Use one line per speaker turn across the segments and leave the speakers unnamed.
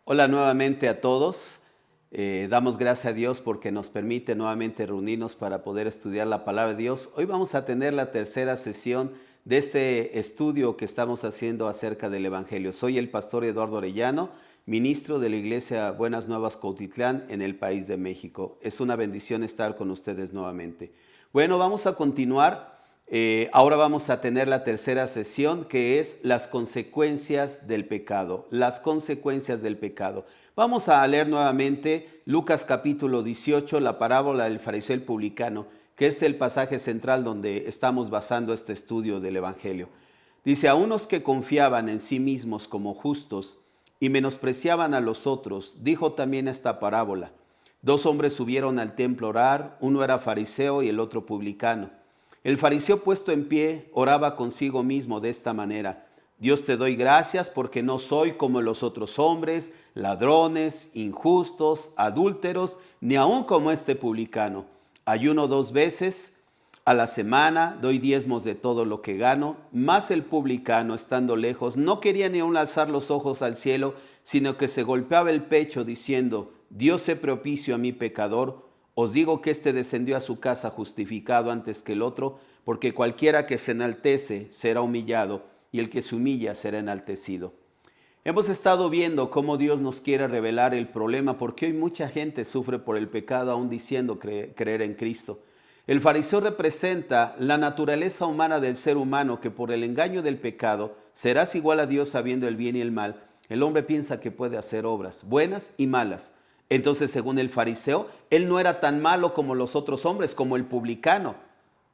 Hola nuevamente a todos. Damos gracias a Dios porque nos permite nuevamente reunirnos para poder estudiar la palabra de Dios. Hoy vamos a tener la tercera sesión de este estudio que estamos haciendo acerca del Evangelio. Soy el pastor Eduardo Orellano, ministro de la Iglesia Buenas Nuevas Cuautitlán en el país de México. Es una bendición estar con ustedes nuevamente. Bueno, vamos a continuar. Ahora vamos a tener la tercera sesión, que es las consecuencias del pecado. Las consecuencias del pecado. Vamos a leer nuevamente Lucas capítulo 18, la parábola del fariseo y el publicano, que es el pasaje central donde estamos basando este estudio del Evangelio. Dice: a unos que confiaban en sí mismos como justos y menospreciaban a los otros, dijo también esta parábola. Dos hombres subieron al templo a orar, uno era fariseo y el otro publicano. El fariseo, puesto en pie, oraba consigo mismo de esta manera: Dios, te doy gracias porque no soy como los otros hombres, ladrones, injustos, adúlteros, ni aun como este publicano. Ayuno 2 veces a la semana, doy diezmos de todo lo que gano. Mas el publicano, estando lejos, no quería ni aun alzar los ojos al cielo, sino que se golpeaba el pecho diciendo: Dios, sé propicio a mi pecador. Os digo que éste descendió a su casa justificado antes que el otro, porque cualquiera que se enaltece será humillado, y el que se humilla será enaltecido. Hemos estado viendo cómo Dios nos quiere revelar el problema, porque hoy mucha gente sufre por el pecado aún diciendo creer en Cristo. El fariseo representa la naturaleza humana del ser humano, que por el engaño del pecado serás igual a Dios sabiendo el bien y el mal. El hombre piensa que puede hacer obras buenas y malas. Entonces, según el fariseo, él no era tan malo como los otros hombres, como el publicano.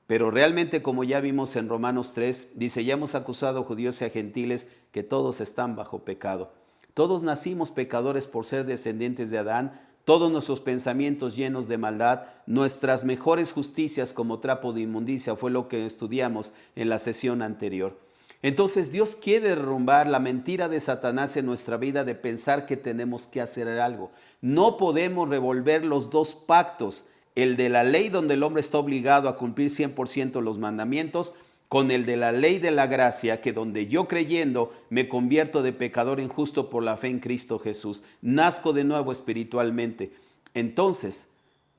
Pero realmente, como ya vimos en Romanos 3, dice: ya hemos acusado a judíos y a gentiles que todos están bajo pecado. Todos nacimos pecadores por ser descendientes de Adán, todos nuestros pensamientos llenos de maldad, nuestras mejores justicias como trapo de inmundicia, fue lo que estudiamos en la sesión anterior. Entonces Dios quiere derrumbar la mentira de Satanás en nuestra vida de pensar que tenemos que hacer algo. No podemos revolver los dos pactos, el de la ley donde el hombre está obligado a cumplir 100% los mandamientos, con el de la ley de la gracia, que donde yo creyendo me convierto de pecador en justo por la fe en Cristo Jesús, nazco de nuevo espiritualmente. Entonces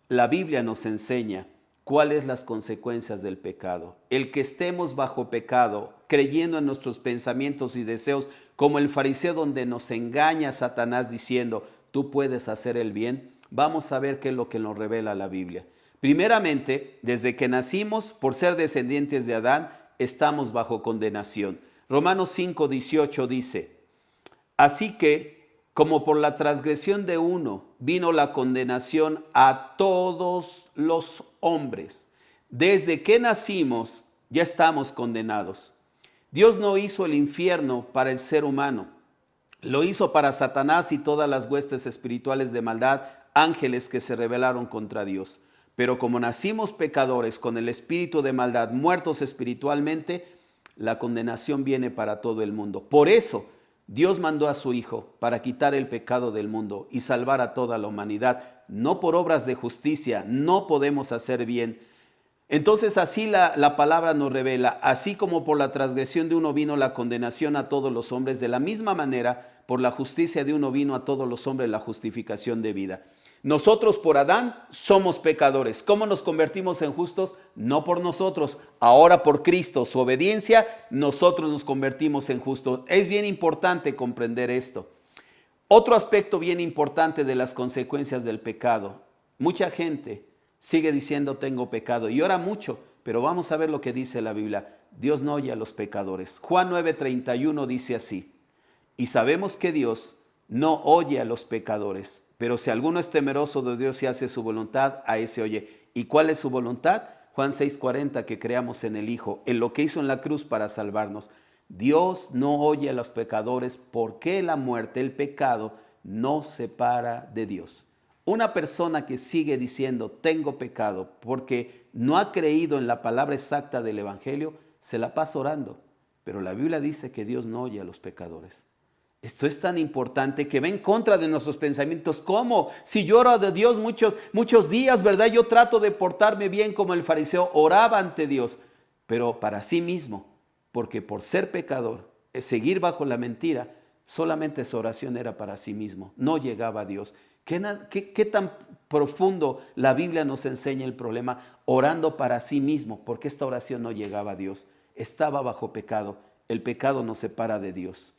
la Biblia nos enseña cuáles las consecuencias del pecado. El que estemos bajo pecado, creyendo en nuestros pensamientos y deseos, como el fariseo donde nos engaña Satanás diciendo: tú puedes hacer el bien. Vamos a ver qué es lo que nos revela la Biblia. Primeramente, desde que nacimos, por ser descendientes de Adán, estamos bajo condenación. Romanos 5:18 dice: así que, como por la transgresión de uno vino la condenación a todos los hombres, desde que nacimos ya estamos condenados. Dios no hizo el infierno para el ser humano, lo hizo para Satanás y todas las huestes espirituales de maldad, ángeles que se rebelaron contra Dios. Pero como nacimos pecadores con el espíritu de maldad, muertos espiritualmente, la condenación viene para todo el mundo. Por eso Dios mandó a su Hijo para quitar el pecado del mundo y salvar a toda la humanidad. No por obras de justicia, no podemos hacer bien. Entonces así la palabra nos revela: así como por la transgresión de uno vino la condenación a todos los hombres, de la misma manera por la justicia de uno vino a todos los hombres la justificación de vida. Nosotros por Adán somos pecadores. ¿Cómo nos convertimos en justos? No por nosotros, ahora por Cristo, su obediencia, nosotros nos convertimos en justos. Es bien importante comprender esto. Otro aspecto bien importante de las consecuencias del pecado: mucha gente sigue diciendo tengo pecado y ora mucho, pero vamos a ver lo que dice la Biblia. Dios no oye a los pecadores. Juan 9:31 dice así: y sabemos que Dios no oye a los pecadores, pero si alguno es temeroso de Dios y hace su voluntad, a ese oye. ¿Y cuál es su voluntad? Juan 6:40, que creamos en el Hijo, en lo que hizo en la cruz para salvarnos. Dios no oye a los pecadores, porque la muerte, el pecado, nos separa de Dios. Una persona que sigue diciendo tengo pecado porque no ha creído en la palabra exacta del Evangelio, se la pasa orando. Pero la Biblia dice que Dios no oye a los pecadores. Esto es tan importante, que va en contra de nuestros pensamientos. ¿Cómo? Si yo oro a Dios muchos días, ¿verdad? Yo trato de portarme bien como el fariseo, oraba ante Dios, pero para sí mismo, porque por ser pecador, seguir bajo la mentira, Solamente su oración era para sí mismo, no llegaba a Dios. ¿Qué tan profundo la Biblia nos enseña el problema? Orando para sí mismo, porque esta oración no llegaba a Dios. Estaba bajo pecado. El pecado nos separa de Dios.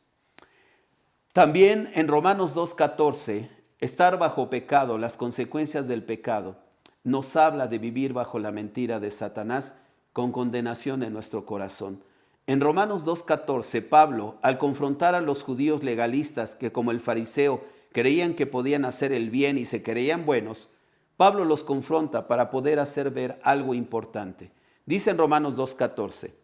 También en Romanos 2:14, estar bajo pecado, las consecuencias del pecado, nos habla de vivir bajo la mentira de Satanás con condenación en nuestro corazón. En Romanos 2:14, Pablo, al confrontar a los judíos legalistas que como el fariseo creían que podían hacer el bien y se creían buenos, Pablo los confronta para poder hacer ver algo importante. Dice en Romanos 2:14,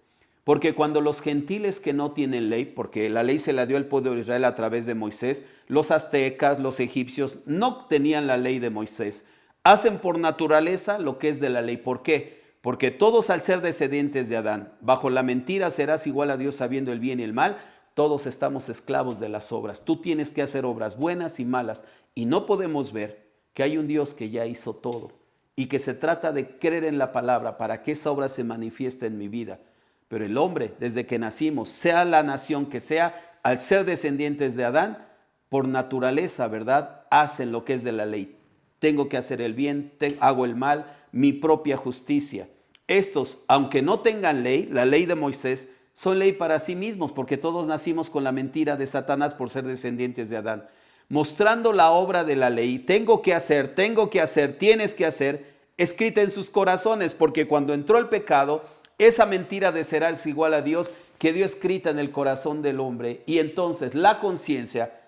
porque cuando los gentiles que no tienen ley, porque la ley se la dio al pueblo de Israel a través de Moisés, los aztecas, los egipcios no tenían la ley de Moisés, hacen por naturaleza lo que es de la ley. ¿Por qué? Porque todos al ser descendientes de Adán, bajo la mentira serás igual a Dios sabiendo el bien y el mal, todos estamos esclavos de las obras. Tú tienes que hacer obras buenas y malas y no podemos ver que hay un Dios que ya hizo todo y que se trata de creer en la palabra para que esa obra se manifieste en mi vida. Pero el hombre, desde que nacimos, sea la nación que sea, al ser descendientes de Adán, por naturaleza, ¿verdad?, hacen lo que es de la ley. Tengo que hacer el bien, hago el mal, mi propia justicia. Estos, aunque no tengan ley, la ley de Moisés, son ley para sí mismos, porque todos nacimos con la mentira de Satanás por ser descendientes de Adán. Mostrando la obra de la ley, tengo que hacer, tienes que hacer, escrita en sus corazones, porque cuando entró el pecado, esa mentira de serás igual a Dios quedó escrita en el corazón del hombre, y entonces la conciencia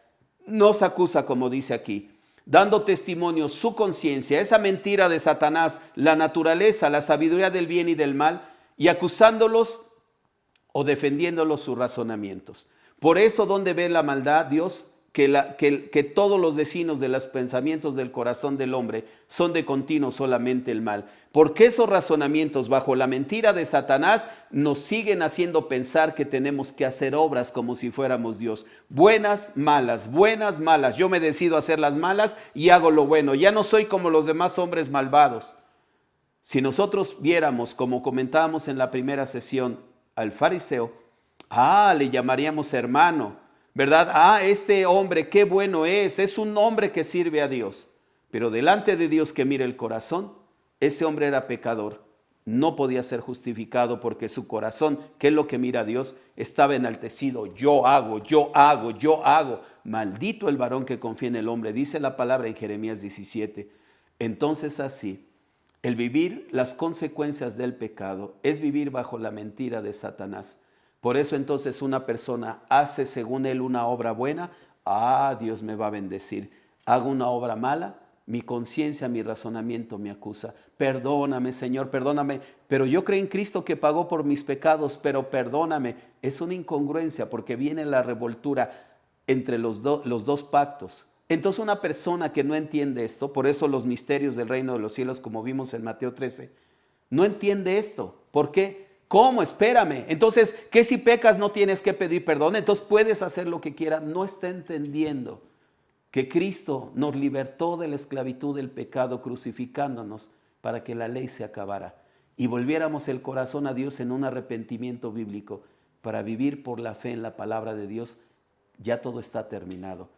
nos acusa, como dice aquí, dando testimonio su conciencia, esa mentira de Satanás, la naturaleza, la sabiduría del bien y del mal, y acusándolos o defendiéndolos sus razonamientos. Por eso, donde ve la maldad, Dios, que todos los designios de los pensamientos del corazón del hombre son de continuo solamente el mal. Porque esos razonamientos bajo la mentira de Satanás nos siguen haciendo pensar que tenemos que hacer obras como si fuéramos Dios. Buenas, malas, buenas, malas. Yo me decido a hacer las malas y hago lo bueno. Ya no soy como los demás hombres malvados. Si nosotros viéramos, como comentábamos en la primera sesión, al fariseo, le llamaríamos hermano, ¿verdad? Este hombre qué bueno es un hombre que sirve a Dios. Pero delante de Dios que mira el corazón, ese hombre era pecador, no podía ser justificado porque su corazón, que es lo que mira a Dios, estaba enaltecido. Yo hago. Maldito el varón que confía en el hombre, dice la palabra en Jeremías 17. Entonces así, el vivir las consecuencias del pecado es vivir bajo la mentira de Satanás. Por eso entonces una persona hace según él una obra buena, Dios me va a bendecir. Hago una obra mala, mi conciencia, mi razonamiento me acusa. Perdóname, Señor, perdóname, pero yo creo en Cristo que pagó por mis pecados, pero perdóname. Es una incongruencia porque viene la revoltura entre los dos pactos. Entonces una persona que no entiende esto, por eso los misterios del reino de los cielos, como vimos en Mateo 13, no entiende esto. ¿Por qué? ¿Cómo? Espérame. Entonces, ¿qué si pecas no tienes que pedir perdón? Entonces puedes hacer lo que quieras. No está entendiendo que Cristo nos libertó de la esclavitud del pecado crucificándonos para que la ley se acabara y volviéramos el corazón a Dios en un arrepentimiento bíblico para vivir por la fe en la palabra de Dios. Ya todo está terminado.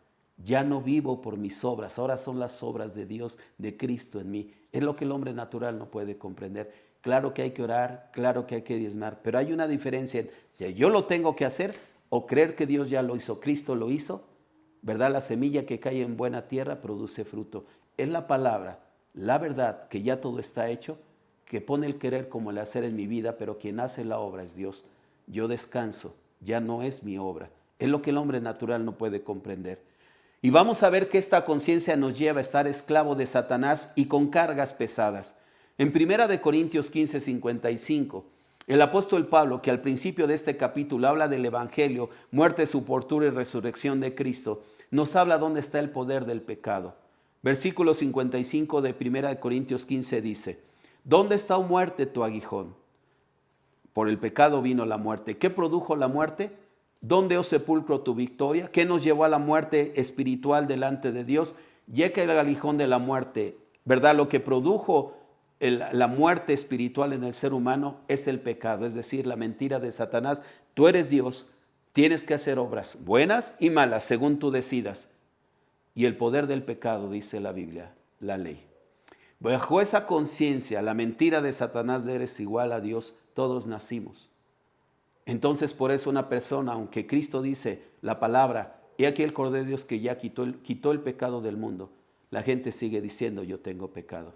Ya no vivo por mis obras, ahora son las obras de Dios, de Cristo en mí. Es lo que el hombre natural no puede comprender. Claro que hay que orar, claro que hay que diezmar, pero hay una diferencia entre yo lo tengo que hacer o creer que Dios ya lo hizo, Cristo lo hizo, ¿verdad? La semilla que cae en buena tierra produce fruto. Es la palabra, la verdad, que ya todo está hecho, que pone el querer como el hacer en mi vida, pero quien hace la obra es Dios. Yo descanso, ya no es mi obra. Es lo que el hombre natural no puede comprender. Y vamos a ver que esta conciencia nos lleva a estar esclavo de Satanás y con cargas pesadas. En 1 Corintios 15, 55, el apóstol Pablo, que al principio de este capítulo habla del evangelio, muerte, sepultura y resurrección de Cristo, nos habla dónde está el poder del pecado. Versículo 55 de 1 Corintios 15 dice, ¿dónde está, oh muerte, tu aguijón? Por el pecado vino la muerte. ¿Qué produjo la muerte? ¿Dónde, oh sepulcro, tu victoria? ¿Qué nos llevó a la muerte espiritual delante de Dios? Ya que el aguijón de la muerte, ¿verdad? Lo que produjo la muerte espiritual en el ser humano es el pecado, es decir, la mentira de Satanás. Tú eres Dios, Tienes que hacer obras buenas y malas según tú decidas. Y el poder del pecado, dice la Biblia, la ley. Bajo esa conciencia, la mentira de Satanás de eres igual a Dios, todos nacimos. Entonces por eso una persona, aunque Cristo dice la palabra, he aquí el Cordero de Dios que ya quitó el pecado del mundo, la gente sigue diciendo yo tengo pecado,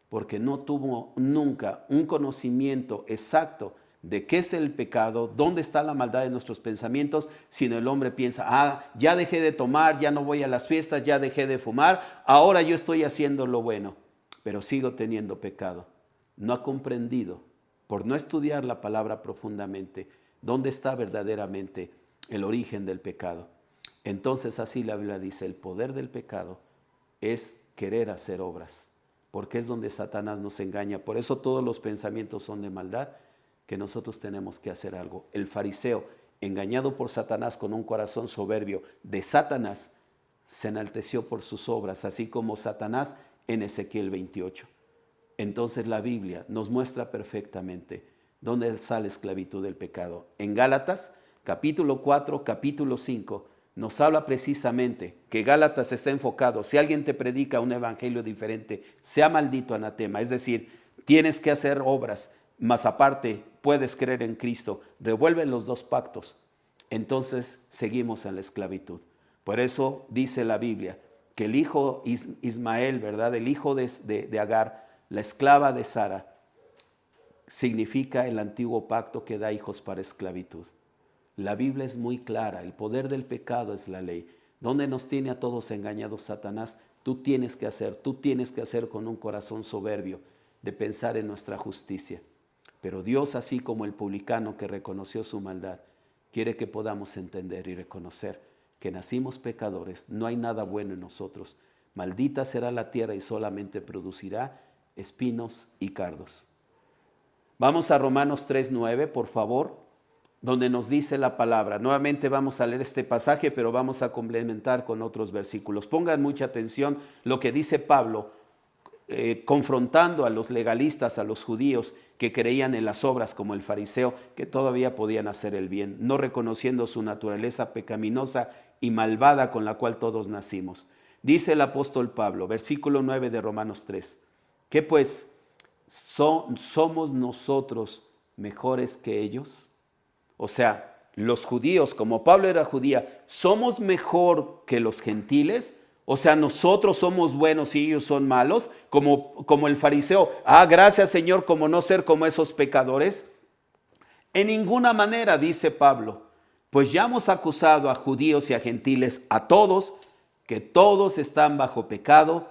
porque no tuvo nunca un conocimiento exacto de qué es el pecado, dónde está la maldad de nuestros pensamientos, sino el hombre piensa, ya dejé de tomar, ya no voy a las fiestas, ya dejé de fumar, ahora yo estoy haciendo lo bueno, pero sigo teniendo pecado. No ha comprendido, por no estudiar la palabra profundamente, dónde está verdaderamente el origen del pecado. Entonces así la Biblia dice, el poder del pecado es querer hacer obras, porque es donde Satanás nos engaña. Por eso todos los pensamientos son de maldad, que nosotros tenemos que hacer algo. El fariseo, engañado por Satanás con un corazón soberbio de Satanás, se enalteció por sus obras, así como Satanás en Ezequiel 28. Entonces la Biblia nos muestra perfectamente dónde está la esclavitud del pecado. En Gálatas, capítulo 4, capítulo 5, nos habla precisamente que Gálatas está enfocado, si alguien te predica un evangelio diferente, sea maldito anatema, es decir, tienes que hacer obras, más aparte puedes creer en Cristo, revuelven los dos pactos, entonces seguimos en la esclavitud. Por eso dice la Biblia que el hijo Ismael, ¿verdad? El hijo de Agar, la esclava de Sara, significa el antiguo pacto que da hijos para esclavitud. La Biblia es muy clara, el poder del pecado es la ley. ¿Dónde nos tiene a todos engañados Satanás? Tú tienes que hacer con un corazón soberbio de pensar en nuestra justicia. Pero Dios, así como el publicano que reconoció su maldad, quiere que podamos entender y reconocer que nacimos pecadores, no hay nada bueno en nosotros. Maldita será la tierra y solamente producirá espinos y cardos. Vamos a Romanos 3:9, por favor, donde nos dice la palabra. Nuevamente vamos a leer este pasaje, pero vamos a complementar con otros versículos. Pongan mucha atención lo que dice Pablo, confrontando a los legalistas, a los judíos que creían en las obras como el fariseo, que todavía podían hacer el bien, no reconociendo su naturaleza pecaminosa y malvada con la cual todos nacimos. Dice el apóstol Pablo, versículo 9 de Romanos 3, ¿qué pues? ¿Somos nosotros mejores que ellos? O sea, los judíos, como Pablo era judía, ¿somos mejor que los gentiles? O sea, nosotros somos buenos y ellos son malos, como el fariseo. Gracias Señor, como no ser como esos pecadores. En ninguna manera, dice Pablo, pues ya hemos acusado a judíos y a gentiles, a todos, que todos están bajo pecado.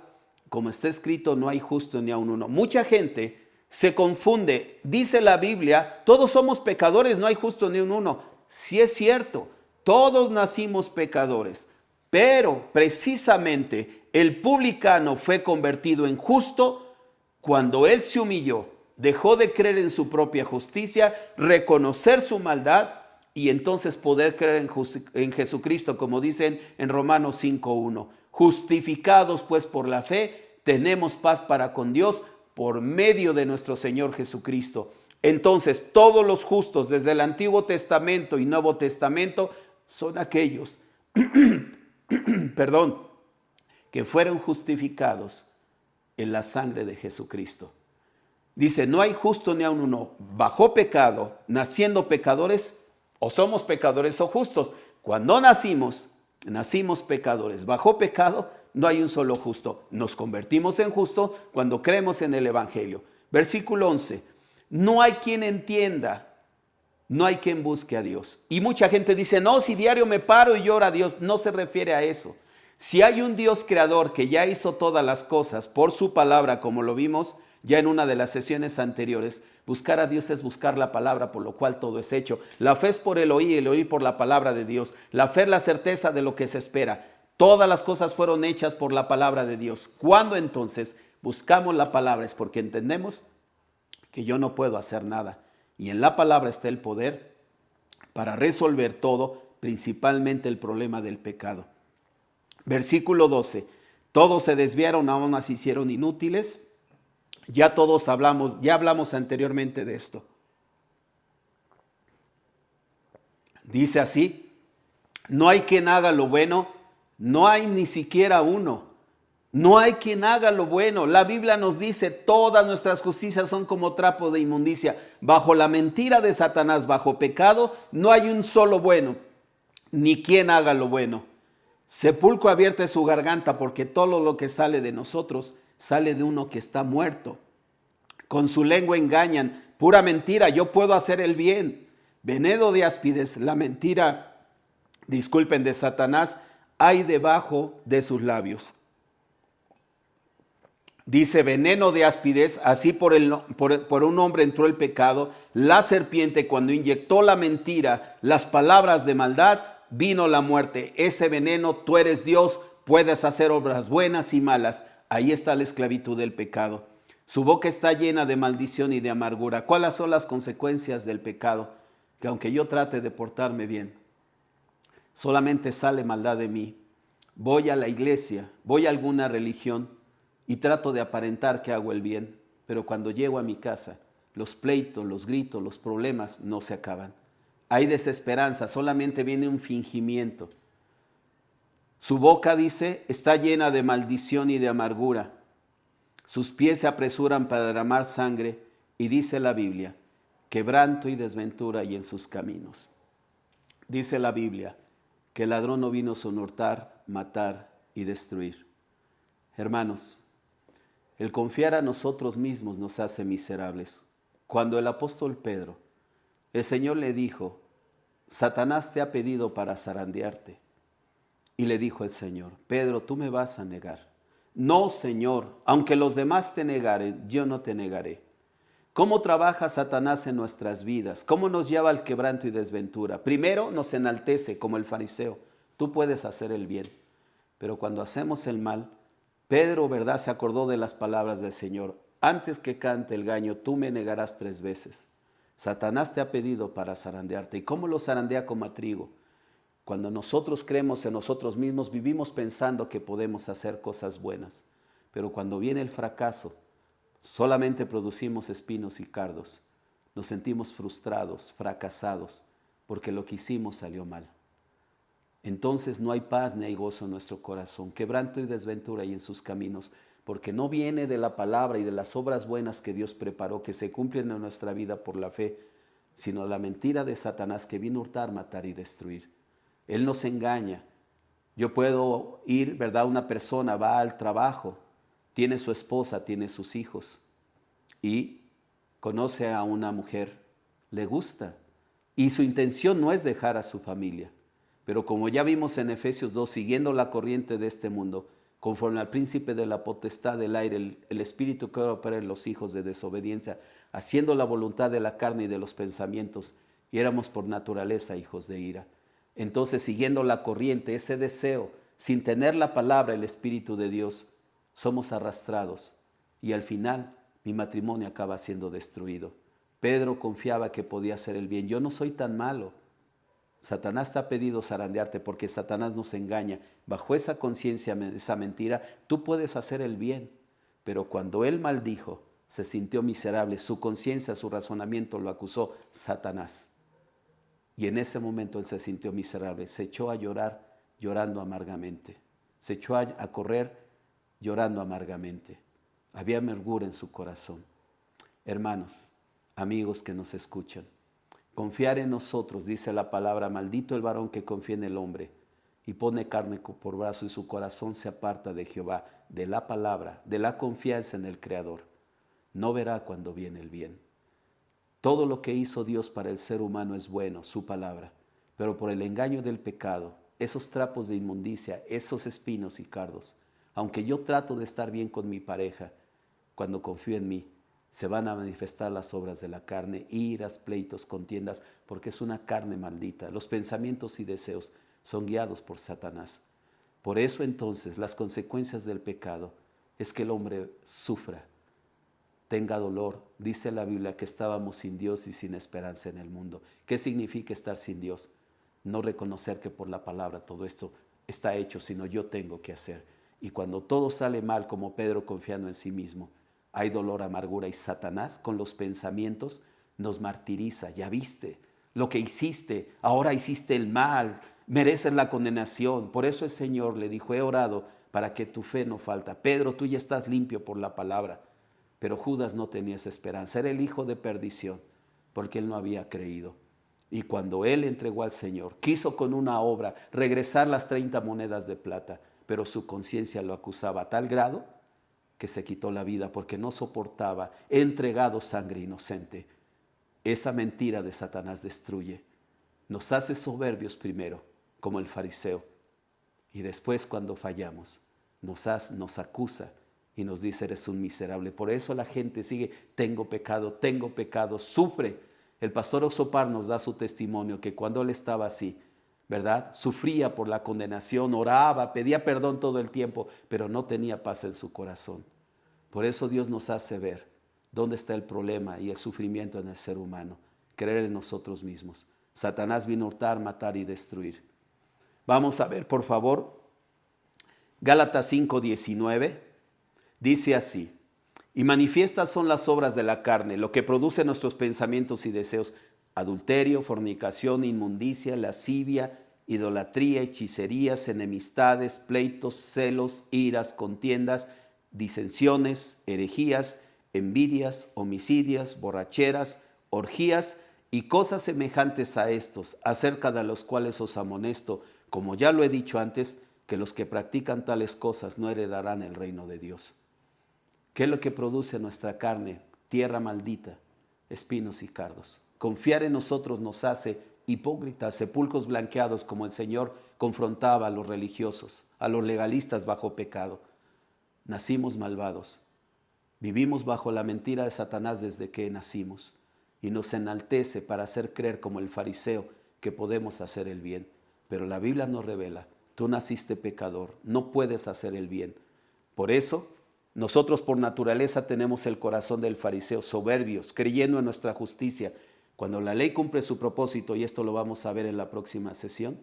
Como está escrito, no hay justo ni aun uno. Mucha gente se confunde. Dice la Biblia, todos somos pecadores, no hay justo ni un uno. Sí es cierto, todos nacimos pecadores. Pero precisamente el publicano fue convertido en justo cuando él se humilló, dejó de creer en su propia justicia, reconocer su maldad y entonces poder creer en Jesucristo, como dicen en Romanos 5:1. Justificados pues por la fe, tenemos paz para con Dios por medio de nuestro Señor Jesucristo. Entonces todos los justos desde el Antiguo Testamento y Nuevo Testamento son aquellos que fueron justificados en la sangre de Jesucristo. Dice, no hay justo ni aun uno. Bajo pecado, naciendo pecadores, o somos pecadores o justos. Cuando nacimos pecadores. Bajo pecado, no hay un solo justo. Nos convertimos en justos cuando creemos en el Evangelio. Versículo 11. No hay quien entienda. No hay quien busque a Dios. Y mucha gente dice, no, si diario me paro y lloro a Dios. No se refiere a eso. Si hay un Dios creador que ya hizo todas las cosas por su palabra, como lo vimos ya en una de las sesiones anteriores, buscar a Dios es buscar la palabra, por lo cual todo es hecho. La fe es por el oír por la palabra de Dios. La fe es la certeza de lo que se espera. Todas las cosas fueron hechas por la palabra de Dios. Cuando entonces buscamos la palabra es porque entendemos que yo no puedo hacer nada. Y en la palabra está el poder para resolver todo, principalmente el problema del pecado. Versículo 12. Todos se desviaron, aún se hicieron inútiles. Ya hablamos anteriormente de esto. Dice así, No hay quien haga lo bueno, no hay ni siquiera uno. No hay quien haga lo bueno. La Biblia nos dice, todas nuestras justicias son como trapo de inmundicia. Bajo la mentira de Satanás, bajo pecado, no hay un solo bueno, ni quien haga lo bueno. Sepulcro abierto es su garganta, porque todo lo que sale de nosotros sale de uno que está muerto. Con su lengua engañan, pura mentira, yo puedo hacer el bien. Veneno de áspides, la mentira, disculpen, de Satanás, hay debajo de sus labios. Dice, veneno de áspides, así por un hombre entró el pecado. La serpiente, cuando inyectó la mentira, las palabras de maldad, vino la muerte. Ese veneno, tú eres Dios, puedes hacer obras buenas y malas. Ahí está la esclavitud del pecado. Su boca está llena de maldición y de amargura. ¿Cuáles son las consecuencias del pecado? Que aunque yo trate de portarme bien, solamente sale maldad de mí. Voy a la iglesia, voy a alguna religión y trato de aparentar que hago el bien, pero cuando llego a mi casa, los pleitos, los gritos, los problemas no se acaban. Hay desesperanza, solamente viene un fingimiento. Su boca, dice, está llena de maldición y de amargura. Sus pies se apresuran para derramar sangre y dice la Biblia, quebranto y desventura hay en sus caminos. Dice la Biblia que el ladrón no vino a sino hurtar, matar y destruir. Hermanos, el confiar a nosotros mismos nos hace miserables. Cuando el apóstol Pedro, el Señor le dijo, Satanás te ha pedido para zarandearte. Y le dijo el Señor, Pedro, tú me vas a negar. No, Señor, aunque los demás te negaren, yo no te negaré. ¿Cómo trabaja Satanás en nuestras vidas? ¿Cómo nos lleva al quebranto y desventura? Primero nos enaltece como el fariseo. Tú puedes hacer el bien. Pero cuando hacemos el mal, Pedro, ¿verdad?, se acordó de las palabras del Señor. Antes que cante el gallo, tú me negarás 3 veces. Satanás te ha pedido para zarandearte. ¿Y cómo lo zarandea como a trigo? Cuando nosotros creemos en nosotros mismos, vivimos pensando que podemos hacer cosas buenas. Pero cuando viene el fracaso, solamente producimos espinos y cardos. Nos sentimos frustrados, fracasados, porque lo que hicimos salió mal. Entonces no hay paz ni hay gozo en nuestro corazón. Quebranto y desventura hay en sus caminos, porque no viene de la palabra y de las obras buenas que Dios preparó, que se cumplen en nuestra vida por la fe, sino la mentira de Satanás que vino a hurtar, matar y destruir. Él nos engaña. Yo puedo ir, ¿verdad? Una persona va al trabajo, tiene su esposa, tiene sus hijos y conoce a una mujer, le gusta y su intención no es dejar a su familia. Pero como ya vimos en Efesios 2, siguiendo la corriente de este mundo, conforme al príncipe de la potestad del aire, el espíritu que opera en los hijos de desobediencia, haciendo la voluntad de la carne y de los pensamientos, y éramos por naturaleza hijos de ira. Entonces, siguiendo la corriente, ese deseo, sin tener la palabra, el Espíritu de Dios, somos arrastrados y al final mi matrimonio acaba siendo destruido. Pedro confiaba que podía hacer el bien. Yo no soy tan malo. Satanás te ha pedido zarandearte porque Satanás nos engaña. Bajo esa conciencia, esa mentira, tú puedes hacer el bien. Pero cuando él maldijo, se sintió miserable. Su conciencia, su razonamiento lo acusó Satanás. Y en ese momento él se sintió miserable, se echó a llorar llorando amargamente, se echó a correr llorando amargamente. Había amargura en su corazón. Hermanos, amigos que nos escuchan, confiar en nosotros, dice la palabra, maldito el varón que confía en el hombre y pone carne por brazo y su corazón se aparta de Jehová, de la palabra, de la confianza en el Creador. No verá cuando viene el bien. Todo lo que hizo Dios para el ser humano es bueno, su palabra, pero por el engaño del pecado, esos trapos de inmundicia, esos espinos y cardos, aunque yo trato de estar bien con mi pareja, cuando confío en mí, se van a manifestar las obras de la carne, iras, pleitos, contiendas, porque es una carne maldita. Los pensamientos y deseos son guiados por Satanás. Por eso entonces las consecuencias del pecado es que el hombre sufra, tenga dolor. Dice la Biblia que estábamos sin Dios y sin esperanza en el mundo. ¿Qué significa estar sin Dios? No reconocer que por la palabra todo esto está hecho, sino yo tengo que hacer. Y cuando todo sale mal, como Pedro confiando en sí mismo, hay dolor, amargura y Satanás con los pensamientos nos martiriza. Ya viste lo que hiciste, ahora hiciste el mal, mereces la condenación. Por eso el Señor le dijo, he orado para que tu fe no falta. Pedro, tú ya estás limpio por la palabra. Pero Judas no tenía esa esperanza, era el hijo de perdición, porque él no había creído. Y cuando él entregó al Señor, quiso con una obra regresar las 30 monedas de plata, pero su conciencia lo acusaba a tal grado que se quitó la vida porque no soportaba, he entregado sangre inocente. Esa mentira de Satanás destruye. Nos hace soberbios primero, como el fariseo, y después cuando fallamos, nos acusa y nos dice, eres un miserable. Por eso la gente sigue, tengo pecado, sufre. El pastor Oxopar nos da su testimonio que cuando él estaba así, ¿verdad? Sufría por la condenación, oraba, pedía perdón todo el tiempo, pero no tenía paz en su corazón. Por eso Dios nos hace ver dónde está el problema y el sufrimiento en el ser humano, creer en nosotros mismos. Satanás vino a hurtar, matar y destruir. Vamos a ver, por favor, Gálatas 5:19, dice así, y manifiestas son las obras de la carne, lo que produce nuestros pensamientos y deseos, adulterio, fornicación, inmundicia, lascivia, idolatría, hechicerías, enemistades, pleitos, celos, iras, contiendas, disensiones, herejías, envidias, homicidios, borracheras, orgías y cosas semejantes a estos, acerca de los cuales os amonesto, como ya lo he dicho antes, que los que practican tales cosas no heredarán el reino de Dios. ¿Qué es lo que produce nuestra carne? Tierra maldita, espinos y cardos. Confiar en nosotros nos hace hipócritas, sepulcros blanqueados, como el Señor confrontaba a los religiosos, a los legalistas bajo pecado. Nacimos malvados, vivimos bajo la mentira de Satanás desde que nacimos y nos enaltece para hacer creer como el fariseo que podemos hacer el bien. Pero la Biblia nos revela, tú naciste pecador, no puedes hacer el bien. Por eso, nosotros por naturaleza tenemos el corazón del fariseo, soberbios, creyendo en nuestra justicia. Cuando la ley cumple su propósito, y esto lo vamos a ver en la próxima sesión,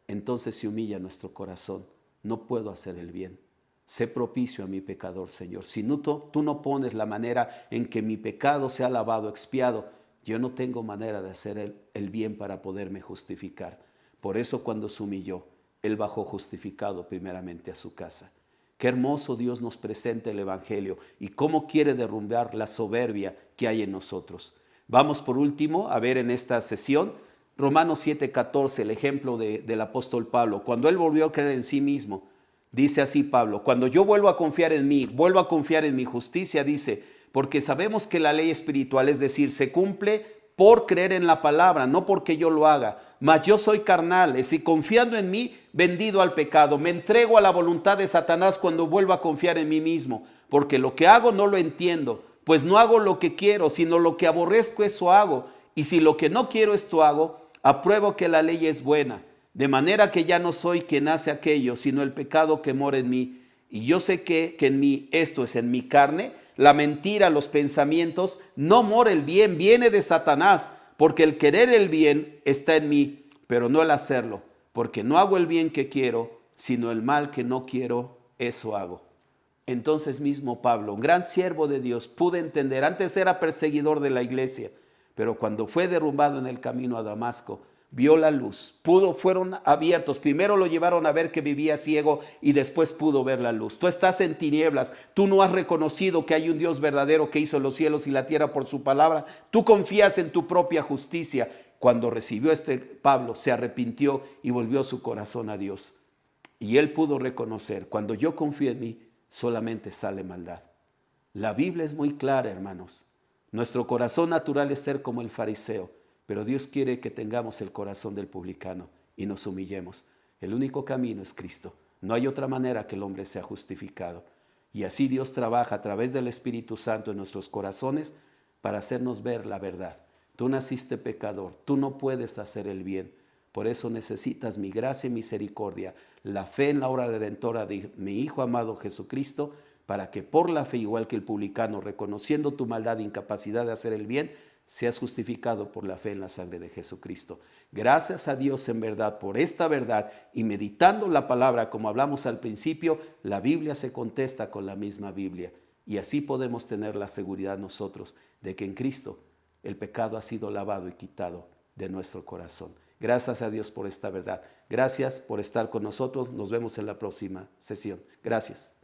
entonces se humilla nuestro corazón. No puedo hacer el bien. Sé propicio a mi pecador, Señor. Si tú no pones la manera en que mi pecado sea lavado, expiado, yo no tengo manera de hacer el bien para poderme justificar. Por eso cuando se humilló, Él bajó justificado primeramente a su casa. Qué hermoso Dios nos presenta el Evangelio y cómo quiere derrumbar la soberbia que hay en nosotros. Vamos por último a ver en esta sesión Romanos 7:14, el ejemplo del apóstol Pablo. Cuando él volvió a creer en sí mismo, dice así Pablo, cuando yo vuelvo a confiar en mí, vuelvo a confiar en mi justicia, dice, porque sabemos que la ley espiritual, es decir, se cumple por creer en la palabra, no porque yo lo haga. Mas yo soy carnal, es decir, confiando en mí, vendido al pecado. Me entrego a la voluntad de Satanás cuando vuelvo a confiar en mí mismo, porque lo que hago no lo entiendo, pues no hago lo que quiero, sino lo que aborrezco, eso hago. Y si lo que no quiero, esto hago, apruebo que la ley es buena, de manera que ya no soy quien hace aquello, sino el pecado que mora en mí. Y yo sé que en mí, esto es en mi carne, la mentira, los pensamientos, no mora el bien, viene de Satanás, porque el querer el bien está en mí, pero no el hacerlo, porque no hago el bien que quiero, sino el mal que no quiero, eso hago. Entonces mismo Pablo, un gran siervo de Dios, pudo entender, antes era perseguidor de la iglesia, pero cuando fue derrumbado en el camino a Damasco, vio la luz, fueron abiertos, primero lo llevaron a ver que vivía ciego y después pudo ver la luz. Tú estás en tinieblas, tú no has reconocido que hay un Dios verdadero que hizo los cielos y la tierra por su palabra, tú confías en tu propia justicia. Cuando recibió Pablo, se arrepintió y volvió su corazón a Dios. Y él pudo reconocer, cuando yo confío en mí, solamente sale maldad. La Biblia es muy clara, hermanos. Nuestro corazón natural es ser como el fariseo, pero Dios quiere que tengamos el corazón del publicano y nos humillemos. El único camino es Cristo. No hay otra manera que el hombre sea justificado. Y así Dios trabaja a través del Espíritu Santo en nuestros corazones para hacernos ver la verdad. Tú naciste pecador, tú no puedes hacer el bien. Por eso necesitas mi gracia y misericordia, la fe en la obra redentora de mi Hijo amado Jesucristo, para que por la fe, igual que el publicano, reconociendo tu maldad e incapacidad de hacer el bien, seas justificado por la fe en la sangre de Jesucristo. Gracias a Dios en verdad por esta verdad y meditando la palabra como hablamos al principio, la Biblia se contesta con la misma Biblia y así podemos tener la seguridad nosotros de que en Cristo el pecado ha sido lavado y quitado de nuestro corazón. Gracias a Dios por esta verdad. Gracias por estar con nosotros. Nos vemos en la próxima sesión. Gracias.